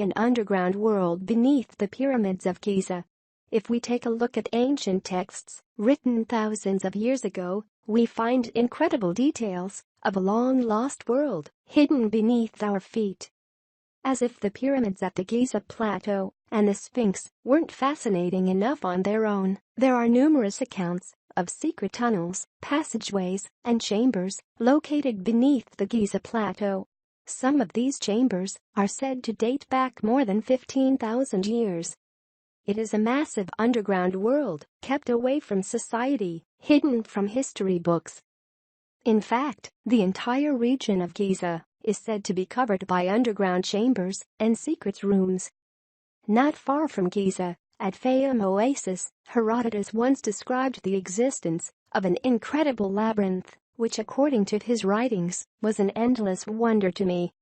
An underground world beneath the pyramids of Giza. If we take a look at ancient texts written thousands of years ago, we find incredible details of a long-lost world hidden beneath our feet. As if the pyramids at the Giza Plateau and the Sphinx weren't fascinating enough on their own, there are numerous accounts of secret tunnels, passageways, and chambers located beneath the Giza Plateau. Some of these chambers are said to date back more than 15,000 years. It is a massive underground world kept away from society, hidden from history books. In fact, the entire region of Giza is said to be covered by underground chambers and secret rooms. Not far from Giza, at Fayum Oasis, Herodotus once described the existence of an incredible labyrinth, which according to his writings was an endless wonder to me.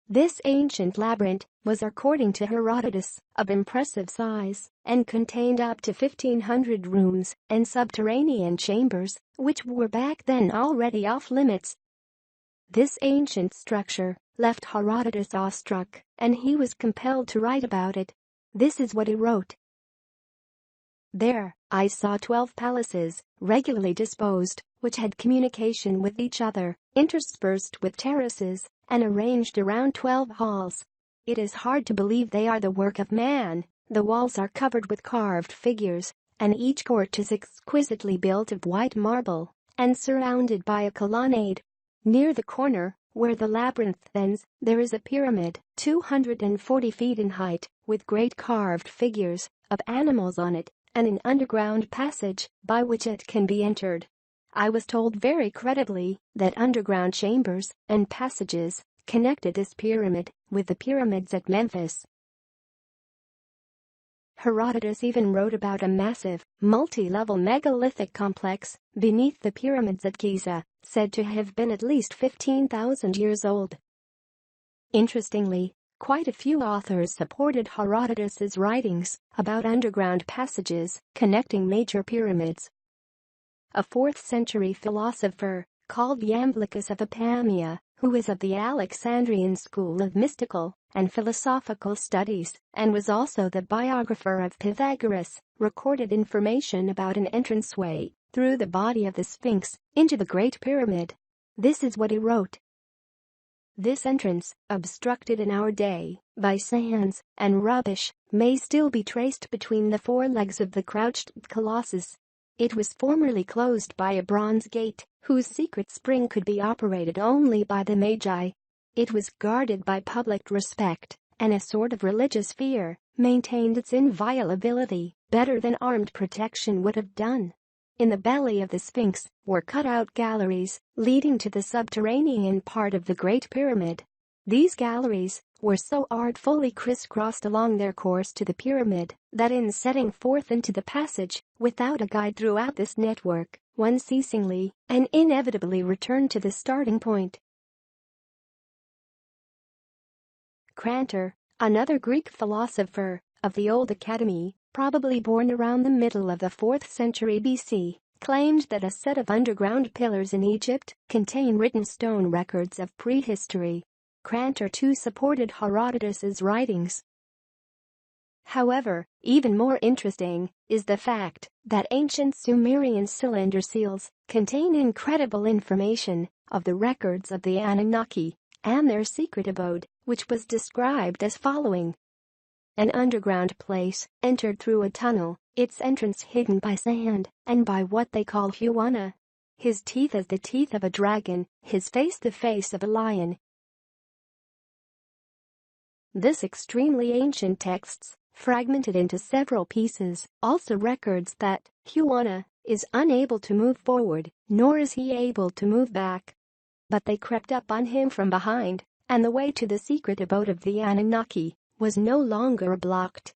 This ancient labyrinth was, according to Herodotus, of impressive size and contained up to 1,500 rooms and subterranean chambers, which were back then already off limits. This ancient structure left Herodotus awestruck, and he was compelled to write about it. This is what he wrote. "There, I saw 12 palaces, regularly disposed, which had communication with each other, interspersed with terraces, and arranged around 12 halls. It is hard to believe they are the work of man. The walls are covered with carved figures, and each court is exquisitely built of white marble and surrounded by a colonnade. Near the corner, where the labyrinth ends, there is a pyramid, 240 feet in height, with great carved figures of animals on it, and an underground passage by which it can be entered. I was told very credibly that underground chambers and passages connected this pyramid with the pyramids at Memphis." Herodotus even wrote about a massive, multi-level megalithic complex beneath the pyramids at Giza, said to have been at least 15,000 years old. Interestingly, quite a few authors supported Herodotus's writings about underground passages connecting major pyramids. A 4th-century philosopher called Iamblichus of Apamea, who is of the Alexandrian school of mystical and philosophical studies and was also the biographer of Pythagoras, recorded information about an entranceway through the body of the Sphinx into the Great Pyramid. This is what he wrote. "This entrance, obstructed in our day by sands and rubbish, may still be traced between the 4 legs of the crouched colossus. It was formerly closed by a bronze gate, whose secret spring could be operated only by the Magi. It was guarded by public respect, and a sort of religious fear maintained its inviolability better than armed protection would have done. In the belly of the Sphinx were cut-out galleries leading to the subterranean part of the Great Pyramid. These galleries were so artfully crisscrossed along their course to the pyramid that in setting forth into the passage without a guide throughout this network, one unceasingly and inevitably returned to the starting point." Crantor, another Greek philosopher of the Old Academy, probably born around the middle of the 4th century BC, claimed that a set of underground pillars in Egypt contain written stone records of prehistory. Crantor too supported Herodotus's writings. However, even more interesting is the fact that ancient Sumerian cylinder seals contain incredible information of the records of the Anunnaki and their secret abode, which was described as following. "An underground place, entered through a tunnel, its entrance hidden by sand and by what they call Huana. His teeth as the teeth of a dragon, his face the face of a lion." This extremely ancient texts, fragmented into several pieces, also records that Huana is unable to move forward, nor is he able to move back. But they crept up on him from behind, and the way to the secret abode of the Anunnaki was no longer blocked.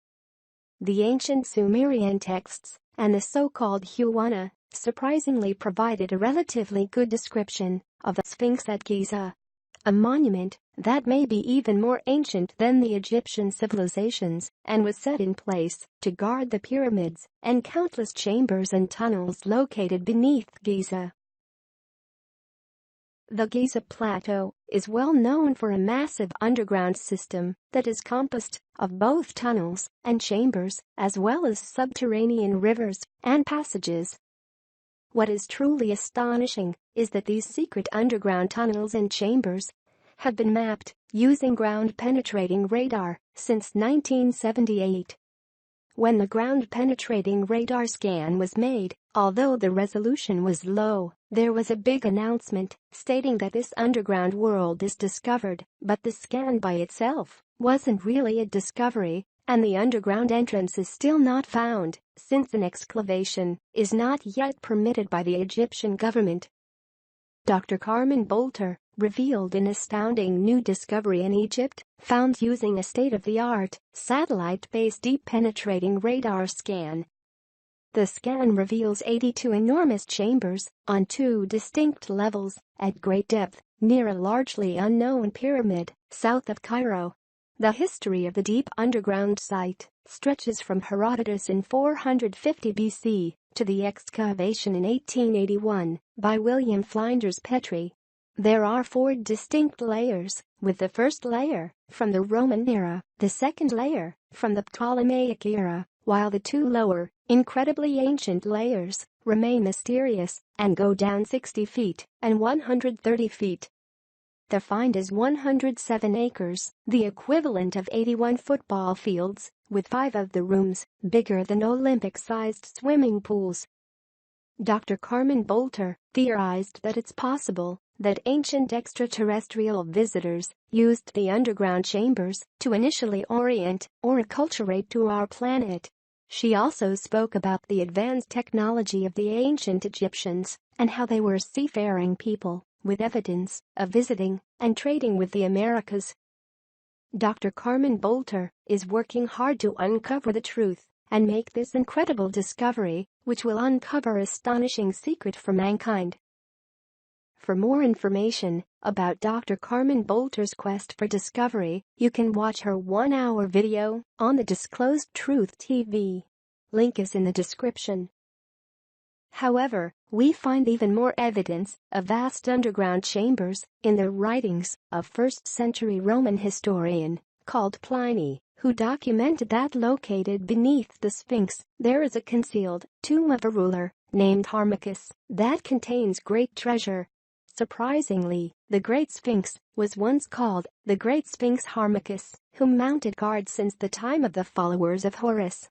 The ancient Sumerian texts and the so-called Huana surprisingly provided a relatively good description of the Sphinx at Giza, a monument that may be even more ancient than the Egyptian civilizations and was set in place to guard the pyramids and countless chambers and tunnels located beneath Giza. The Giza Plateau is well known for a massive underground system that is composed of both tunnels and chambers, as well as subterranean rivers and passages. What is truly astonishing is that these secret underground tunnels and chambers have been mapped using ground-penetrating radar since 1978. When the ground-penetrating radar scan was made, although the resolution was low, there was a big announcement stating that this underground world is discovered, but the scan by itself wasn't really a discovery, and the underground entrance is still not found, since an excavation is not yet permitted by the Egyptian government. Dr. Carmen Bolter revealed an astounding new discovery in Egypt, found using a state-of-the-art, satellite-based deep-penetrating radar scan. The scan reveals 82 enormous chambers on 2 distinct levels at great depth near a largely unknown pyramid south of Cairo. The history of the deep underground site stretches from Herodotus in 450 BC to the excavation in 1881 by William Flinders Petrie. There are 4 distinct layers, with the first layer from the Roman era, the second layer from the Ptolemaic era, while the 2 lower, incredibly ancient layers remain mysterious and go down 60 feet and 130 feet. The find is 107 acres, the equivalent of 81 football fields, with 5 of the rooms bigger than Olympic-sized swimming pools. Dr. Carmen Bolter theorized that it's possible that ancient extraterrestrial visitors used the underground chambers to initially orient or acculturate to our planet. She also spoke about the advanced technology of the ancient Egyptians and how they were seafaring people with evidence of visiting and trading with the Americas. Dr. Carmen Bolter is working hard to uncover the truth and make this incredible discovery, which will uncover astonishing secret for mankind. For more information about Dr. Carmen Bolter's quest for discovery, you can watch her 1-hour video on the Disclosed Truth TV. Link is in the description. However, we find even more evidence of vast underground chambers in the writings of 1st-century Roman historian called Pliny, who documented that located beneath the Sphinx there is a concealed tomb of a ruler named Harmachis that contains great treasure. Surprisingly, the Great Sphinx was once called the Great Sphinx Harmachis, who mounted guard since the time of the followers of Horus.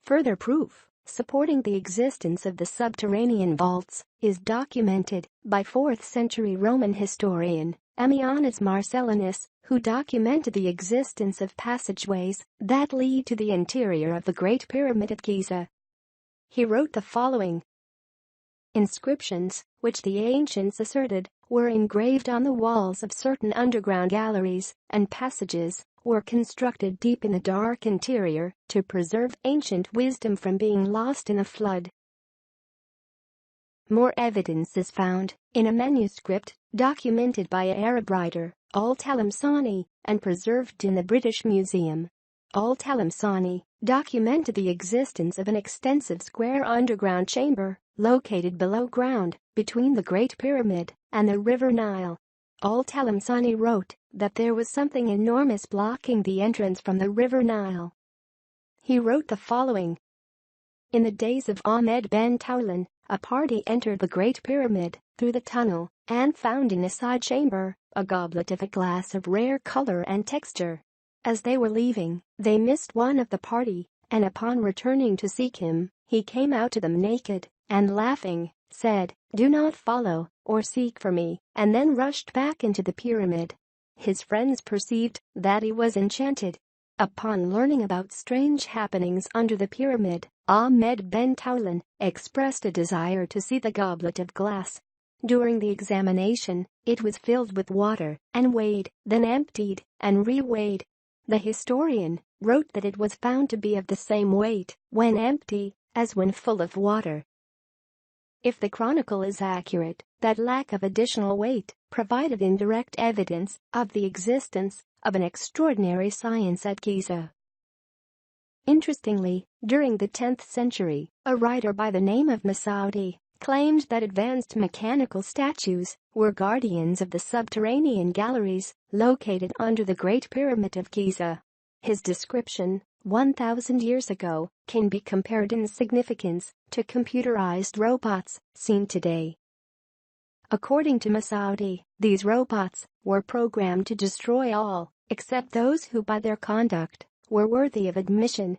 Further proof supporting the existence of the subterranean vaults is documented by 4th-century Roman historian Ammianus Marcellinus, who documented the existence of passageways that lead to the interior of the Great Pyramid at Giza. He wrote the following: inscriptions, which the ancients asserted were engraved on the walls of certain underground galleries and passages, were constructed deep in the dark interior to preserve ancient wisdom from being lost in a flood. More evidence is found in a manuscript documented by an Arab writer, al-Talamsani, and preserved in the British Museum. Al-Talamsani documented the existence of an extensive square underground chamber located below ground between the Great Pyramid and the River Nile. Al-Talamsani wrote that there was something enormous blocking the entrance from the River Nile. He wrote the following: in the days of Ahmed ben Taulan, a party entered the Great Pyramid through the tunnel and found in a side chamber a goblet of a glass of rare color and texture. As they were leaving, they missed one of the party, and upon returning to seek him, he came out to them naked and, laughing, said, "Do not follow or seek for me," and then rushed back into the pyramid. His friends perceived that he was enchanted. Upon learning about strange happenings under the pyramid, Ahmed ben Taulan expressed a desire to see the goblet of glass. During the examination, it was filled with water and weighed, then emptied and re-weighed. The historian wrote that it was found to be of the same weight when empty as when full of water. If the chronicle is accurate, that lack of additional weight provided indirect evidence of the existence of an extraordinary science at Giza. Interestingly, during the 10th century, a writer by the name of Masoudi claimed that advanced mechanical statues were guardians of the subterranean galleries located under the Great Pyramid of Giza. His description, 1,000 years ago, can be compared in significance to computerized robots seen today. According to Masoudi, these robots were programmed to destroy all except those who by their conduct were worthy of admission.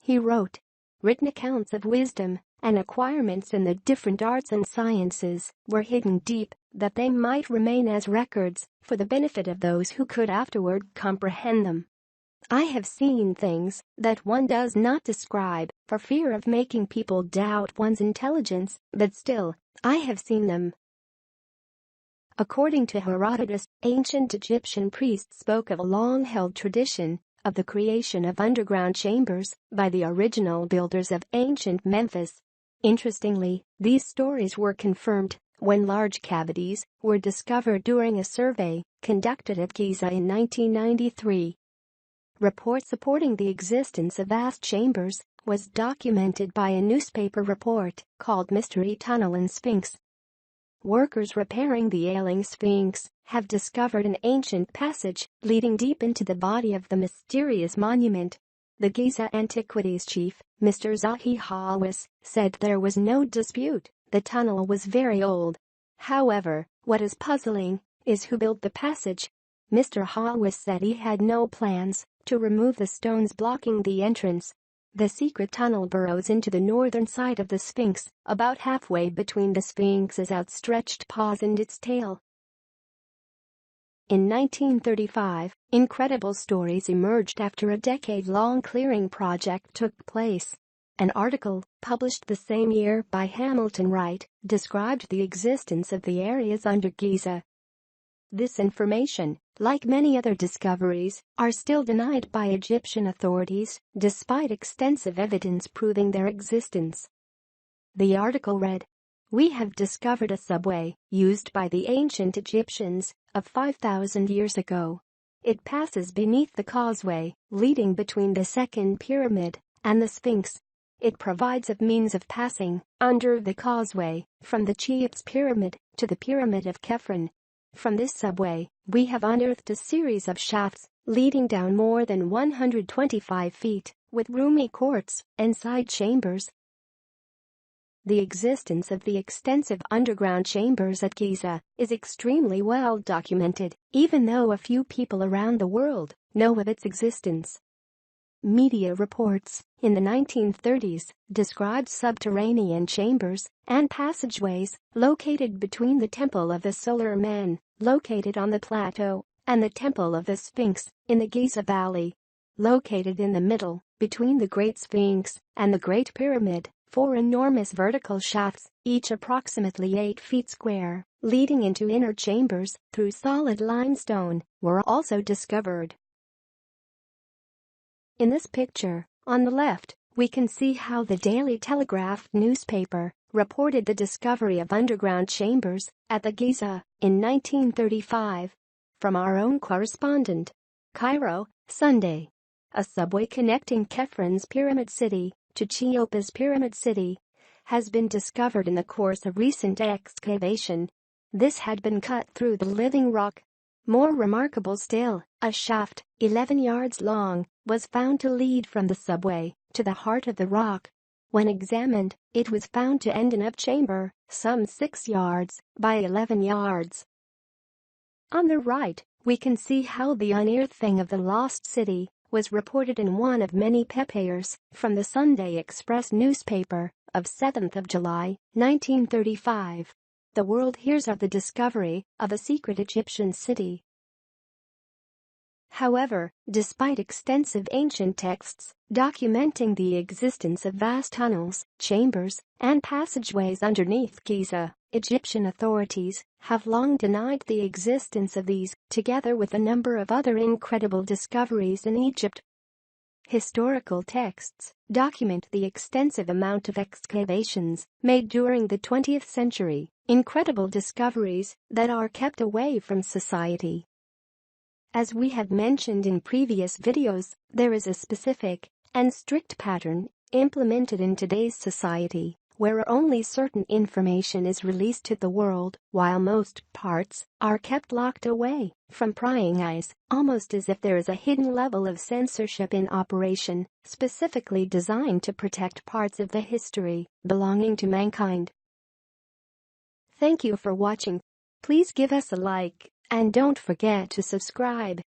He wrote, written accounts of wisdom and acquirements in the different arts and sciences were hidden deep, that they might remain as records for the benefit of those who could afterward comprehend them. I have seen things that one does not describe for fear of making people doubt one's intelligence, but still, I have seen them. According to Herodotus, ancient Egyptian priests spoke of a long-held tradition of the creation of underground chambers by the original builders of ancient Memphis. Interestingly, these stories were confirmed when large cavities were discovered during a survey conducted at Giza in 1993. Reports supporting the existence of vast chambers was documented by a newspaper report called Mystery Tunnel and Sphinx. Workers repairing the ailing Sphinx have discovered an ancient passage leading deep into the body of the mysterious monument. The Giza Antiquities chief, Mr. Zahi Hawass, said there was no dispute, the tunnel was very old. However, what is puzzling is who built the passage. Mr. Hawass said he had no plans to remove the stones blocking the entrance. The secret tunnel burrows into the northern side of the Sphinx, about halfway between the Sphinx's outstretched paws and its tail. In 1935, incredible stories emerged after a decade-long clearing project took place. An article, published the same year by Hamilton Wright, described the existence of the areas under Giza. This information, like many other discoveries, are still denied by Egyptian authorities, despite extensive evidence proving their existence. The article read, "We have discovered a subway used by the ancient Egyptians of 5,000 years ago. It passes beneath the causeway leading between the second pyramid and the Sphinx. It provides a means of passing under the causeway from the Cheops pyramid to the pyramid of Khephren. From this subway, we have unearthed a series of shafts leading down more than 125 feet, with roomy courts and side chambers." The existence of the extensive underground chambers at Giza is extremely well documented, even though a few people around the world know of its existence. Media reports in the 1930s described subterranean chambers and passageways located between the Temple of the Solar Man, located on the plateau, and the Temple of the Sphinx in the Giza Valley. Located in the middle, between the Great Sphinx and the Great Pyramid, 4 enormous vertical shafts, each approximately 8 feet square, leading into inner chambers through solid limestone, were also discovered. In this picture, on the left, we can see how the Daily Telegraph newspaper reported the discovery of underground chambers at the Giza in 1935. From our own correspondent. Cairo, Sunday. A subway connecting Khephen's Pyramid City to Cheops Pyramid City has been discovered in the course of recent excavation. This had been cut through the living rock. More remarkable still, a shaft, 11 yards long, was found to lead from the subway to the heart of the rock. When examined, it was found to end in a chamber, some 6 yards by 11 yards. On the right, we can see how the unearthing of the lost city was reported in one of many papers from the Sunday Express newspaper of 7th of July, 1935. The world hears of the discovery of a secret Egyptian city. However, despite extensive ancient texts documenting the existence of vast tunnels, chambers, and passageways underneath Giza, Egyptian authorities have long denied the existence of these, together with a number of other incredible discoveries in Egypt. Historical texts document the extensive amount of excavations made during the 20th century, incredible discoveries that are kept away from society. As we have mentioned in previous videos, there is a specific and strict pattern implemented in today's society where only certain information is released to the world, while most parts are kept locked away from prying eyes, almost as if there is a hidden level of censorship in operation, specifically designed to protect parts of the history belonging to mankind. Thank you for watching. Please give us a like and don't forget to subscribe.